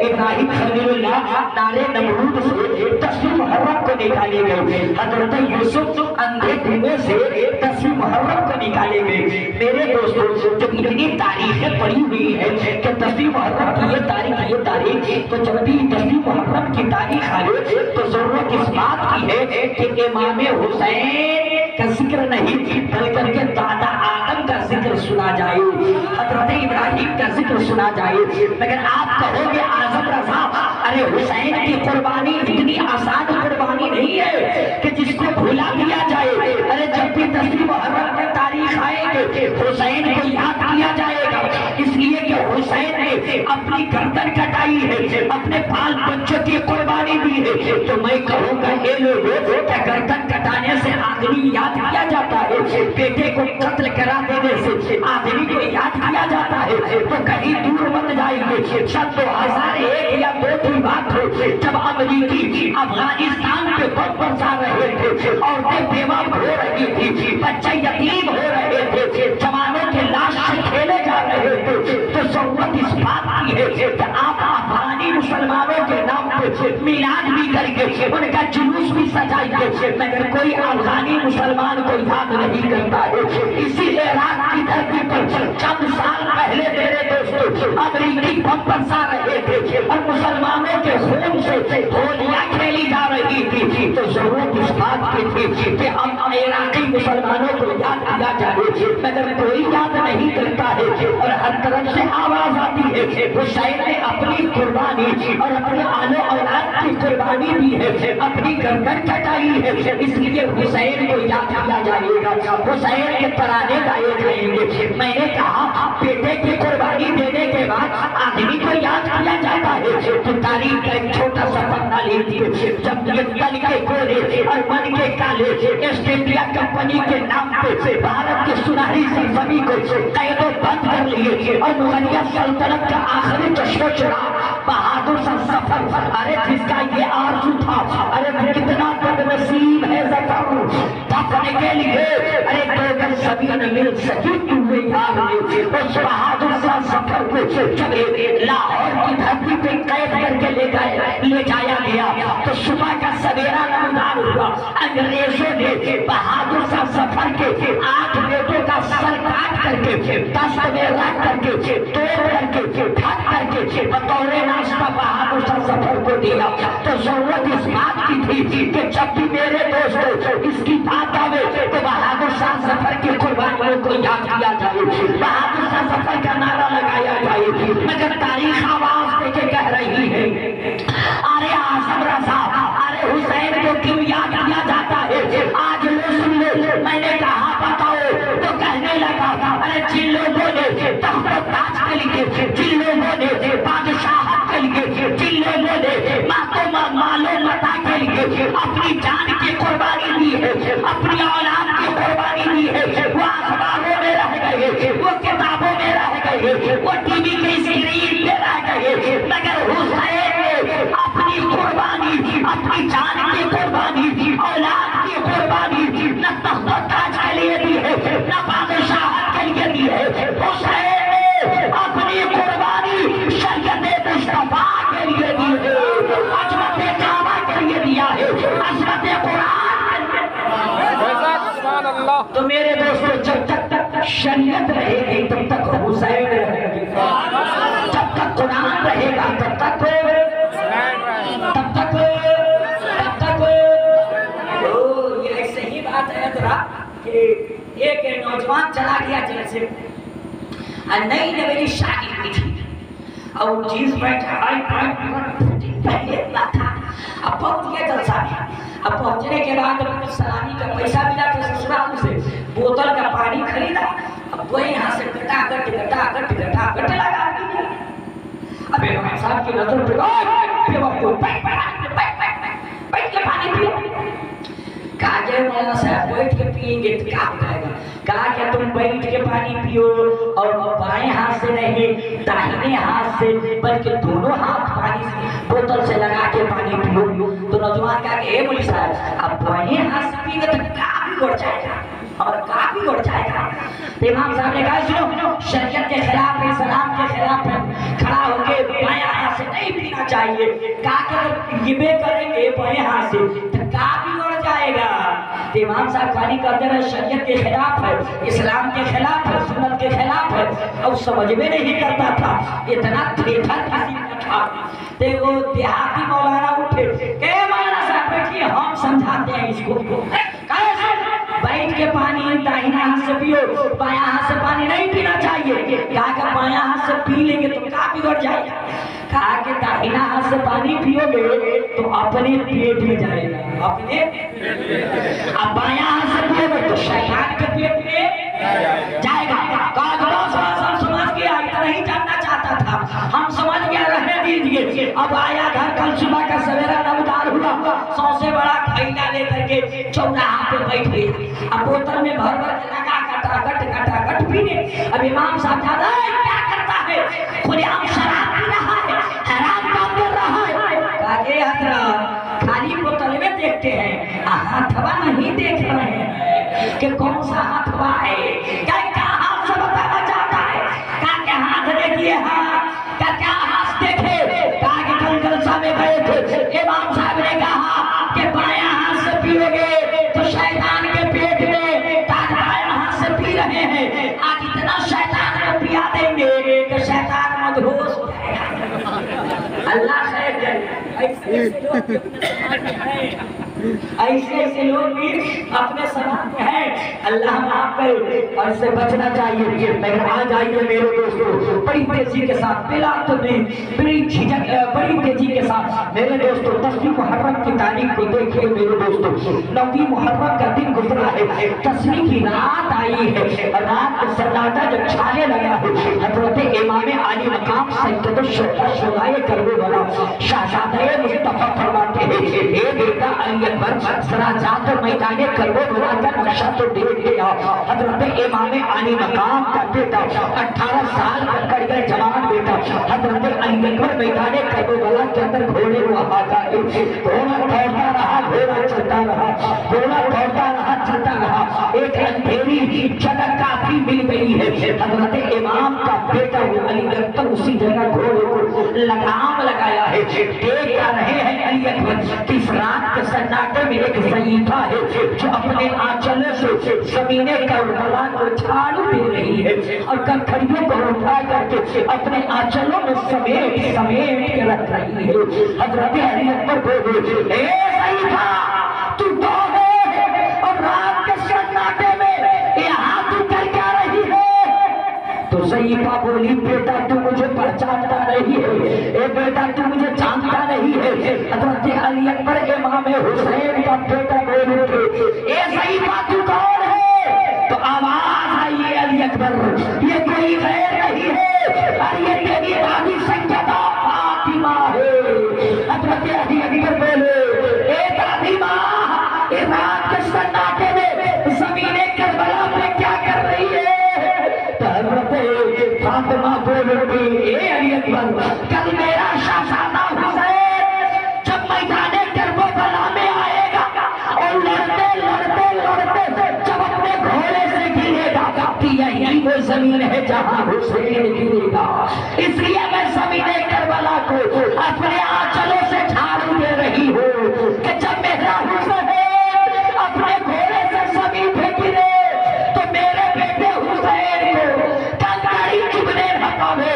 इब्राहिम खलीलुल्लाह नारे नमरूद से 10वीं मुहर्रम को निकाले गए। हज़रत यूसुफ अंधे कुएं से 10वीं मुहर्रम को निकाले गए। मेरे दोस्तों जब इतनी तारीखें पड़ी हुई है कि 10वीं मुहर्रम की ये तारीख तो जब भी 10वीं मुहर्रम की तारीख आए तो जरूरत इस बात की है कि इमाम हुसैन का जिक्र नहीं बल्कि दादा आदम का जिक्र सुना जाए, हज़रत इब्राहिम का जिक्र सुना जाए। मगर आप कहोगे आज़म रज़ा अरे हुसैन की कुर्बानी इतनी आसान कुर्बानी नहीं है कि जिसको भुला दिया जाए। अरे जब भी 10वीं मुहर्रम की तारीख आएगी हुसैन को याद किया जाएगा, इसलिए कि हुसैन ने اپنی گردن کٹائی ہے، اپنے بال بچوں کی قربانی دی ہے، تو میں کہوں گا اے لوگوں کہ گردن کٹانے سے آدمی یاد کیا جاتا ہے، بیٹے کو قتل کرا دینے سے آدمی کو یاد کیا جاتا ہے، تو کہیں دور مت جائیں گے۔ سن 2001 یا 2 کی بات ہے جب امریکی افغانستان پہ بم برسا رہے تھے، عورتیں بیوہ ہو رہی تھی، بچے یتیم ہو رہے تھے، جوانوں کے لاش سے کھیلے جا رہے تھے، تو ضرورت اس بات کی ہے کہ آپ افغانی مسلمانوں کے نام پہ میلاد بھی کر کے ان کا جلوس بھی سجائیے، مگر کوئی افغانی مسلمان کو یاد نہیں کرتا ہے۔ اسی عراق کی دھرتی پر چند سال پہلے میرے دوستو امریکی بم برسا رہے تھے اور مسلمانوں کے خون سے ہولیاں کھیلی جا رہی تھی، تو ضرورت اس بات کی تھی کہ ہم عراقی مسلمانوں کو یاد کیا جائے، مگر کوئی یاد نہیں کرتا ہے اور ہر طرف سے آواز آتی ہے۔ حسین نے اپنی قربانی اور اپنے آل و اولاد کی قربانی دی ہے، اپنی گردن کٹائی ہے، اس لیے حسین کو یاد کیا جائے گا، حسین کے ترانے گائے جائیں گے۔ میں نے کہا بیٹے کی قربانی دینے کے بعد آدمی کو یاد کیا جاتا ہے، تو تاریخ کا ایک چھوٹا سا پنا لیجیے۔ جب یہ تن کے گورے اور من کے کالے ایسٹ انڈیا کمپنی کے نام پہ بھارت کے سنہری سرزمین کو قید و بند کر لیے اور مغلیہ سلطنت کا آخری کشف و چراغ بہادر سا سفر، ارے جس کا یہ آرزو تھا، ارے کتنا بد نصیب ہے ظفر دفن کے لیے، ارے دو گز زمین مل سکی تمہیں یاد نہیں، اس بہادر سا سفر کو جب لاہور کی دھرتی پہ قید کر کے لے جایا گیا تو صبح کا سویرا نمودار ہوا، انگریزوں نے بہادر سا سفر کے 8 بیٹوں کا سر کاٹ کر کے دست میں رکھ کر کے توڑ کر کے پھٹ کر کے بطور ناشتہ بہادر سا سفر کو دیا۔ تو ضرورت اس بات کی تھی کہ جب بھی میرے دوستوں اس کی بات آوے تو بہادر سا سفر کی قربانیوں کو یاد کیا جائے، بہادر سا سفر کا نعرہ لگایا جائے، مگر تاریخ آواز دے کے کہہ رہی ہے ارے اعظم رضا، ارے حسین کو کیوں یاد کیا جاتا ہے؟ آج لو سن لو، میں نے کہا بتاؤ تو کہنے لگا ارے جن لوگوں نے تخت و تاج کے لیے، جن لوگوں نے بادشاہت کے لیے، جن لوگوں نے مال و متاع کے لیے اپنی جان کی قربانی دی ہے، اپنی اولاد کی قربانی دی ہے، وہ اخباروں میں رہ گئے، وہ کتابوں میں رہ گئے، وہ ٹی وی کی اسکرین پہ رہ گئے، مگر حسین نے اپنی قربانی، اپنی جان کی قربانی، اولاد کی قربانی نہ تخت و تاج کے لیے دی ہے، نہ بادشاہت کے لیے دی ہے، حسین نے اپنی قربانی شریعت مصطفیٰ کے لیے دی ہے، عظمت کعبہ کے لیے دیا ہے، عظمت قرآن کے لیے۔ تو میرے دوستو جب تک شریعت رہے گی تب تک حسین رہے گی، جب تک قرآن رہے گا تب تک یہ ایک صحیح بات ہے ذرا کہ ایک نوجوان چلا گیا جیل سے، نئی نویلی شادی ہوئی تھی اور جینس پینٹ ہائی پینٹ پہلے تھا، اب پہنچ گیا جلسہ میں، اب پہنچنے کے بعد سلامی کا پیسہ ملا تو سسرال سے بوتل کا پانی خریدا، اب وہ یہاں سے گٹا گٹ لگا دیا۔ اب امام صاحب کی نظر بیٹھ کے پانی پیو، کہا کہ مولانا صاحب بیٹھ کے پیئیں گے تو کیا ہو جائے گا؟ کہا کہ تم بیٹھ کے پانی پیو اور بائیں ہاتھ سے نہیں داہنے ہاتھ سے بلکہ دونوں ہاتھ پانی سے بوتل سے لگا کے پانی پیو۔ تو نوجوان کہا کہ اے مولوی صاحب اب بائیں ہاتھ سے پیئیں گے تو کیا بگڑ جائے گا اور کیا بگڑ جائے گا؟ تو امام صاحب نے کہا سنو شریعت کے خلاف ہے، اسلام کے خلاف ہے، کھڑا ہو کے بائیں ہاتھ سے نہیں پینا چاہیے۔ کہا کہ اگر یہ کریں گے بائیں ہاتھ سے تو کیا بگڑ جائے گا؟ تو امام صاحب خالی کرتے رہے شریعت کے خلاف ہے، اسلام کے خلاف ہے، سنت کے خلاف ہے، اور سمجھ میں نہیں کرتا تھا، اتنا تھیٹر کسی کا تھا۔ تو وہ دیہاتی مولانا اٹھے کہ مولانا صاحب بیٹھیے ہم سمجھاتے ہیں اس کو، بیٹھ کے پانی داہنا ہاتھ سے پیو، بایاں ہاتھ سے پانی نہیں پینا چاہیے۔ کہا کہ بایاں ہاتھ سے پی لیں گے تو کیا بگڑ جائے گا؟ کہا کہ داہنا ہاتھ سے پانی پیو گے تو اپنے پیٹ میں جائے گا، اپنے اب بایاں ہاتھ سے پیو گے تو شیطان کے پیٹ میں جائے گا۔ کہا کہ بہت سمجھ گیا، اتنا ہی جاننا چاہتا تھا، सौसे बड़ा खैला लेकर के चौराहा पे बैठ गया। अब बोतल में भर भर के लगा कटाकट पीने। अब इमाम साहब जा रहा है, क्या करता है? खुलेआम शराब पी रहा है, हराम काम कर रहा है। आगे हजरत खाली बोतल में देखते हैं, हाथवा नहीं देख रहे हैं कि कौन सा हाथवा है। क्या हाथ से बताना चाहता है? क्या हाथ देखिए, हाँ क्या हाथ देखे? कहा कि कल जलसा में गए थे, इमाम साहब ने कहा कि बायां हाथ से पियोगे तो शैतान के पेट में, बायां हाथ से पी रहे हैं, आज इतना शैतान को पिया देंगे कि शैतान मदहोश हो जाएगा। अल्लाह खैर करे। ऐसे लोग भी अपने समाज में हैं, अल्लाह माफ करे, और इससे बचना चाहिए। मगर आ जाइए मेरे दोस्तों, बड़ी तेजी के साथ, बिला तो नहीं, बड़ी झिझक, बड़ी तेजी के साथ मेरे दोस्तों 10वीं मुहर्रम की तारीख को देखिए मेरे दोस्तों। 9वीं मुहर्रम का दिन गुजरा है, 10वीं की रात आई है, और रात को सन्नाटा जब छाने लगा है, हजरत इमाम आली मकाम सैयद शुराए करने वाला शाहजादा मुस्तफा फरमाते हैं, ए बेटा अली अकबर, जरा जाकर मैदाने करबो बला का नक्शा तो देख के आओ। हजरत इमाम आली मकाम का बेटा 18 साल का कड़िया जवान बेटा हजरत अली अकबर मैदाने करबो बला के अंदर घोड़े को आगा, घोड़ा दौड़ता रहा, घोड़ा चलता रहा, घोड़ा दौड़ता रहा, चलता रहा। एक अंधेरी जगह काफी मिल गई है, हजरत इमाम का बेटा अली अकबर उसी जगह घोड़े को लगाम लगाया है। देख रहे हैं अली अकबर कि इस रात के सन्नाटे में एक ज़ईफ़ा है जो अपने आंचल से ज़मीने करबला को झाड़ू दे रही है, और कंकड़ियों को उठा करके अपने आंचलों में समेट के रख रही है। हजरत अली अकबर बोले, ए ज़ईफ़ा, तू कौन है और रात के सन्नाटे में यहाँ तू कर क्या रही है? तो ज़ईफ़ा बोली, बेटा तू मुझे पहचानता नहीं है, ए बेटा तू मुझे जानता नहीं है। हजरत अली अकबर इमाम हुसैन का बेटा बोले, ए ज़ईफ़ा तू कौन है? तो आवाज आई, अली अकबर, ये कोई गैर नहीं है, और ये तेरी दादी सैयदा फातिमा है। हजरत अली अकबर बोले, ए दादी माँ, इस रात के सन्नाटे में ज़मीने करबला पे क्या कर रही है? फातिमा बोली, ए अली अकबर, कल मेरा शाहजादा हुसैन जब मैदाने करबला में आएगा और लड़ते जब अपने घोड़े से गिरेगा, यही वो जमीन है जहाँ हुसैन गिरेगा, इसलिए मैं ज़मीने करबला को अपने आंचलों से झाड़ू दे रही हूँ कि जब मेरा हुसैन अपने घोड़े से जमीन पे गिरे तो मेरे बेटे हुसैन को कंकड़ी चुभने न पावे,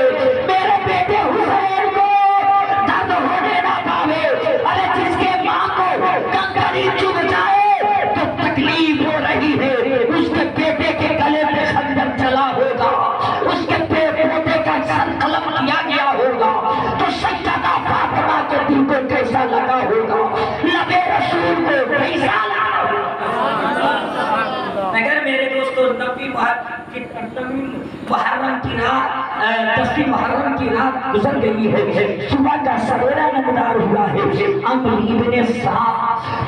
मेरे बेटे हुसैन को दर्द होने न पावे। अरे जिसके माँ को कंकड़ी चुभ जाए तो तकलीफ हो रही है, उसके बेटे के गले पे खंजर चला होगा, उसके बेटे का सर कलम किया गया होगा, तो सैयदा फातिमा के दिल को कैसा लगा होगा, लबे रसूल को कैसा लगा। मगर मेरे दोस्तों 9वीं मुहर्रम की रात, 10वीं मुहर्रम की रात गुजर गई है, सुबह का सवेरा नमदार हुआ है। अम्र इब्ने साद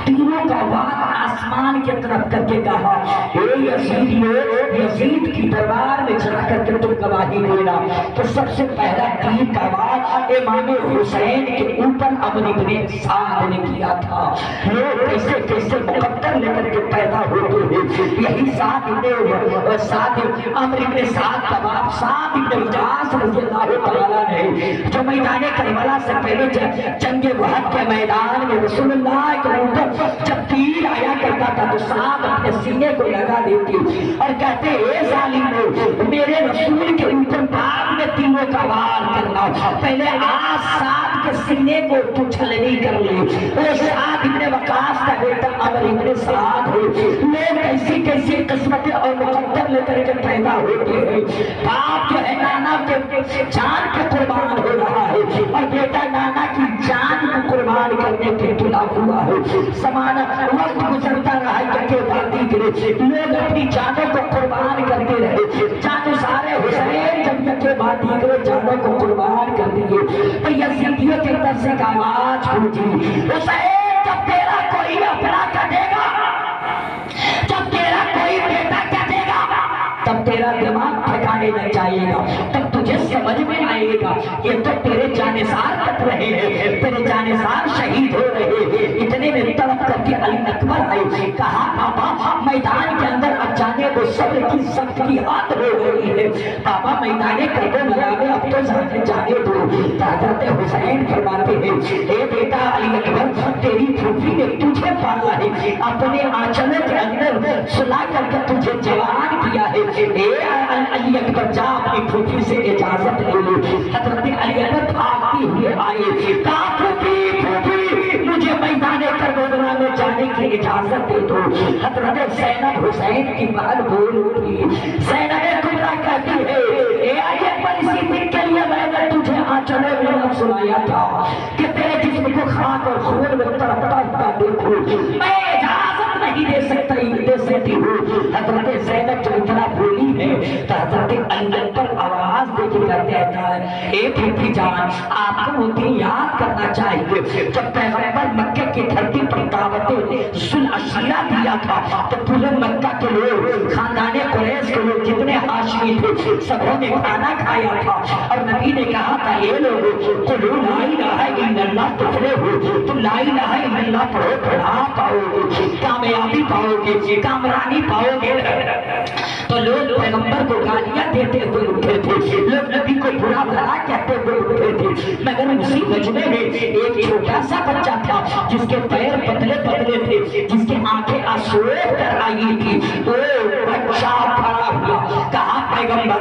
तीनों का बात आसमान की तरफ करके कहा, हे यजीद की दरबार में चला करके तुम गवाही देना। तो सबसे पहला तीर का बात इमाम हुसैन के ऊपर अम्र इब्ने साद ने किया था। लोग कैसे कैसे मुकद्दर लेकर के पैदा होते हैं, यही साद अम्र इब्ने साद का बाप साद इब्ने इजाज रज़ियल्लाहु तआला ने जो मैदाने करबला से पहले जंगे वहद के मैदान में रसूलुल्लाह के ऊपर जब तीर आया करता था तो साद अपने सीने को लगा देती और कहते, ए जालिम, मेरे रसूल के ऊपर बाद में तीनों का वार करना, पहले आज साद के सीने को तू छलनी कर ले। वो साद इब्ने वकास का बेटा अम्र इब्ने साद है। लोग कैसी कैसी किस्मतें और मुकद्दर लेकर के पैदा होते हैं। बाप जो है नाना के जान पे कुर्बान हो रहा है और बेटा नाना की जान को कुर्बान करने के खिलाफ हुआ है। समान वक्त गुजरता रहा के दादी के लोग अपनी जानों को कुर्बान करते रहे, जानो सारे हुसैन जब के बाती के जानों को कुर्बान कर दिए तो यजीदियों के तरफ से आवाज गूंजी, हुसैन जब तेरा कोई अपना कटेगा, जब तेरा कोई बेटा कटेगा, तब तेरा दिमाग ठिकाने लग जाएगा, तब तुझे समझ में आएगा ये तो तेरे जानेसार कट रहे हैं, तेरे जानेसार शहीद हो रहे हैं। इतने में तड़प करके अली अकबर आए, कहा बाबा मैदान के अंदर अब जाने को सब्र की सख्त की हाथ हो गई है, बाबा मैदाने करबला में अब तो जाने दो। हज़रत हुसैन फरमाते हैं, हे बेटा अली अकबर, तेरी फूफी ने तुझे पाला है, अपने आंचलों के अंदर सुला करके तुझे जवान किया है। अली अकबर जा अपनी फूफी से इजाजत ले लो। हज़रत अली अकबर भागते हुए आए, कहा फूफी फूफी मुझे मैदाने करबला में जाने की इजाजत दे दो। हज़रत ज़ैनब हुसैन की बात बोल उठी, ज़ैनब कुबरा कहती है, ए अली अकबर इसी दिन के लिए मैंने तुझे आंचलों में लफ्ज़ सुनाया था कि तेरे जिस्म को खाक और खून में तड़पता हुआ देखूं, मैं इजाजत नहीं दे सकती हूँ। हज़रत ज़ैनब जब इतना बोली है तो हज़रत अली पर आवाज देके कहता है, ए फूफी जान, आपको वो दिन याद करना चाहिए जब पैगंबर मक्के की धरती पर दावतें सुल अशीरा दिया था, तो पूरे मक्का के लोग, खानदाने कुरैश के लोग जितने हाशमी थे सबों ने खाना खाया था, और नबी ने कहा था, ये लोगों कुलू ला इलाहा इल्लल्लाह तुफले हो, तुम ला इलाहा इल्लल्लाह पढ़ो, पढ़ा पाओगे, कामयाबी पाओगे, कामरानी पाओगे। तो लोग पैगंबर को गालियां देते हुए उठे थे, लोग नबी को बुरा भला कहते हुए उठे थे, मगर उसी मजमे में एक छोटा सा बच्चा था जिसके पैर पतले पतले थे, जिसकी आंखें आंसुओं कर आई थी। वो बच्चा खड़ा हुआ, कहा पैगंबर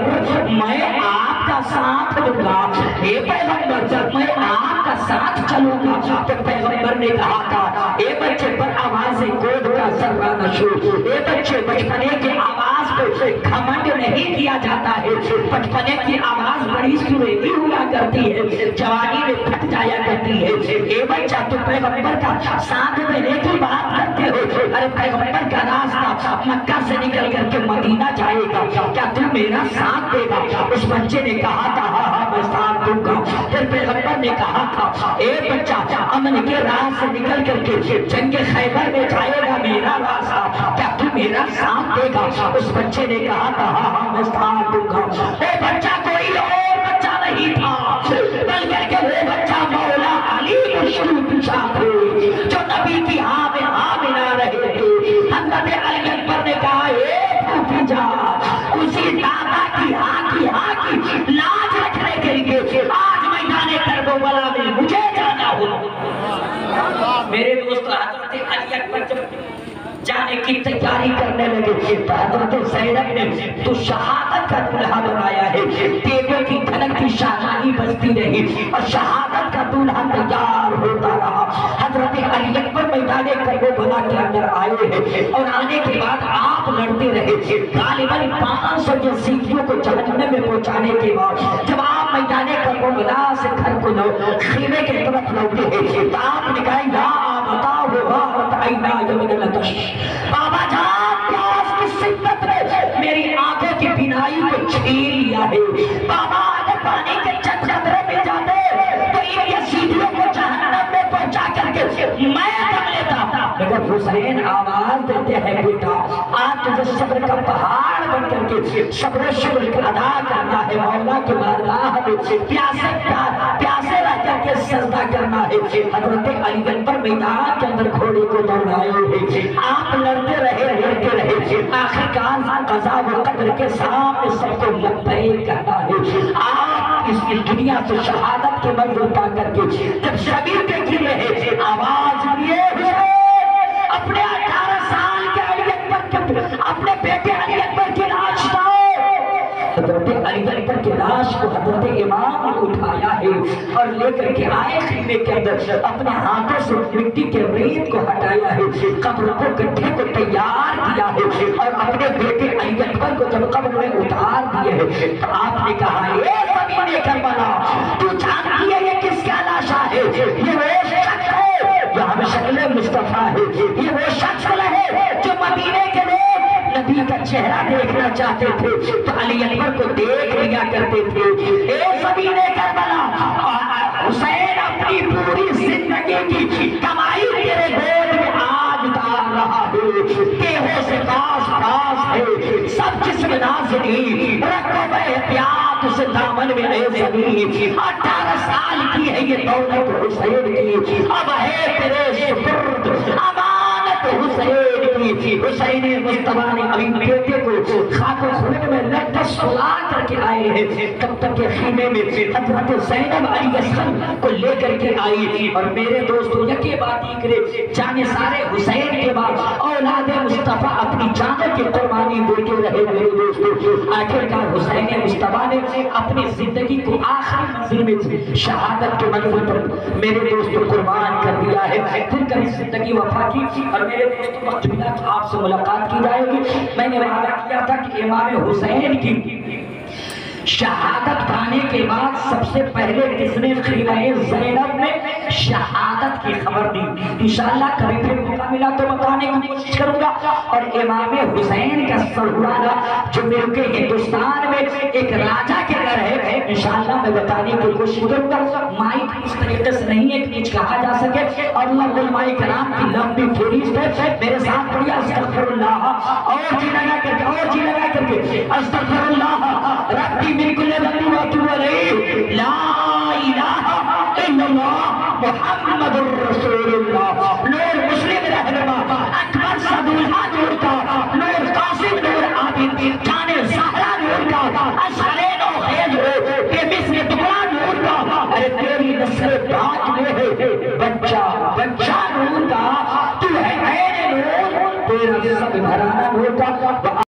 मैं आपका साथ दूंगा, हे पैगंबर जब मैं आपका साथ चलूंगा। तो पैगंबर ने कहा था, ए बच्चे पर आवाज से गोद का सर्रा नशो, ए बच्चे बचपने की आवाज पे घमंड नहीं किया जाता है, बचपने की आवाज बड़ी सुरीली हुआ करती है, जवानी में फट जाया करती है। ए बच्चा तुम पैगंबर का साथ देने की बात करते हो, अरे पैगंबर का रास्ता मक्का से निकल करके मदीना जाएगा, क्या तुम मेरा साथ देगा? उस बच्चे ने कहा था, हाँ मैं साथ दूंगा। फिर पैगंबर ने कहा था, ए बच्चा अमन के राह से निकल करके जंग खैबर में जाएगा मेरा रास्ता, क्या तू मेरा साथ देगा? उस बच्चे ने कहा था, हाँ मैं साथ दूंगा। वो बच्चा कोई और बच्चा नहीं था, बल्कि के वो बच्चा मौला अली मुशर्रफ साहब थे, जो नबी की हाँ में हाँ मिला रहे थे। हज़रत अली अकबर ने कहा, ए फूफी जान, उसी दादा की हाँ की लाज रखने के लिए आज मैदाने करबला में मुझे जाना हो। मेरे दोस्त हज़रत अली अकबर जब जाने की तैयारी करने लगे तो हज़रत ज़ैनब ने तो शहादत का दूल्हा बनाया है, तेगों की धनक की शाही बजती रही और शहादत का दूल्हा तैयार होता रहा। हज़रत अली अकबर मैदाने करबला के अंदर आए हैं और आने के बाद आप लड़ते रहे, गालिबन 500 यज़ीदियों को जहन्नम में पहुंचाने के बाद जब आप मैदाने करबला से घर को खीमे की तरफ लौटे हैं तो आपने कहा, या बताओ बाबा जान प्यास की शिद्दत में मेरी आंखों की बिनाई को छीन लिया है, बाबा अगर पानी के चंद कतरे मिल जाते तो इन यज़ीदियों को जहन्नम में पहुंचा करके मैं दम लेता। मगर हुसैन आवाज देते हैं, बेटा आज तुझे सब्र का पहाड़ बन करके सब्र शुक्र अदा करना है, मौला की बारगाह में प्यासे रह करके सजदा करना है। हज़रत अली अकबर मैदान के अंदर घोड़े को दौड़ाए हैं, आप लड़ते रहे, आखिरकार क़ज़ा व क़दर के सामने सबको लब्बैक कहना है। आप इस दुनिया से शहादत के मंजिल पा करके जब शबीर पे गिरे हैं, आवाज लिए अपने 18 साल के अली अकबर के अपने बेटे अली अकबर की लाश लाओ। हज़रत अली अकबर की लाश को हज़रत इमाम ने उठाया है और लेकर के आए खीमे के अंदर, अपने हाथों से मिट्टी के रेत को हटाया है, कब्र को गड्ढे को तैयार किया है और अपने बेटे अली अकबर को जब कब्र में उतार दिए है तो आपने कहा, ये ज़मीन करबला तू जानती है ये किसका लाशा है? ये वो शख्स है जो हम शक्ल मुस्तफा है, ये वो शख्स है जो मदीने के लोग नबी का चेहरा देखना चाहते थे तो अली अकबर को देख लिया करते थे। ए ज़मीने करबला, हुसैन अपनी पूरी जिंदगी की कमाई तेरे नाज़नी रखो एहतियात से दामन में ए ज़मीं 18 साल की है ये दौलत हुसैन की अब है तेरे सुपुर्द अमानत हुसैन की हुसैन मुस्तफा ने अभी बेटे को खाको खून में लट सुला करके आए हैं तब तक के खीमे में हजरत ज़ैनब अलैहिस्सलाम को लेकर के आई और मेरे दोस्तों यके बात ही करे जाने सारे हुसैन के बाद औलाद मुस्तफा अपनी जानों की कुर्बानी देते रहे मेरे दोस्तों आखिरकार हुसैन मुस्तफा ने अपनी जिंदगी को आखिरी मंजिल में शहादत के मंजिल पर मेरे दोस्तों कुर्बान कर दिया है फिर कभी जिंदगी वफा की और मेरे दोस्तों वक्त मिला तो आपसे मुलाकात की जाएगी मैंने वादा किया था कि इमाम हुसैन की शहादत पाने के बाद सबसे पहले किसने खीमाए ज़ैनब में शहादत की खबर दी इंशाअल्लाह कभी फिर मौका मिला तो बताने की कोशिश करूंगा और इमाम हुसैन का सरहुराना जो मेरे के हिंदुस्तान में एक राजा के घर है इंशाअल्लाह मैं बताने की कोशिश करूंगा माइक इस तरीके से नहीं है कि कुछ कहा जा सके और उलमाए कराम की लंबी फहरिस्त है मेरे साथ पढ़िए अस्तगफिरुल्लाह और जी लगा करके अस्तगफिरुल्लाह रब्बी मिन कुल्ली ज़ंबि व अतूबु अलैहि ला इलाहा इल्लल्लाह मुहम्मदुर रसूलुल्लाह नूर मुस्लिम रहनुमा अकबर सदुल्हा नूर का नूर कासिम नूर आबिद जाने ज़हरा नूर का असरेनो खैज हो के मिस्र टुकड़ा नूर का अरे तेरी नस्ल पाक में है बच्चा नूर का तू है ऐन नूर तेरा सब घराना नूर का